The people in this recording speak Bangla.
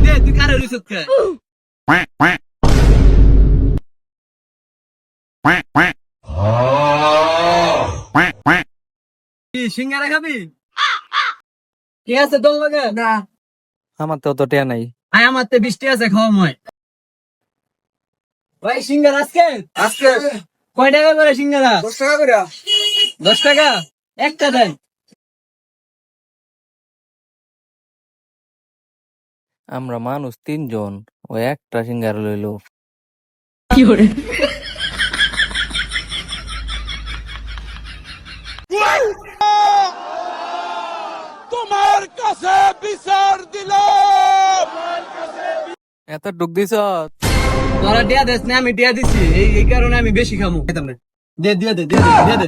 দে তুই কারে রইছ কে? কি সিঙ্গারা খাবি? কি আছে তোর লগে? না আমার তো অত টিয়া নাই। আয় আমার তে 20 টি আছে খাওয়া মই। ভাই সিঙ্গারা আজকে আজকে কয় টাকা করে সিঙ্গারা? 10 টাকা করে। 10 টাকা একটা দেন। আমরা মানুষ 3 জন, ও একটা সিঙ্গারা লইলো। তোমার কাছে বিচার দিলাম। এত ডুক দিছ? তোরা দিয়া দেস না, আমি দিয়া দিছি, এই কারণে আমি বেশি খামু। দে দিয়া দে দিয়া দে দিয়া দে।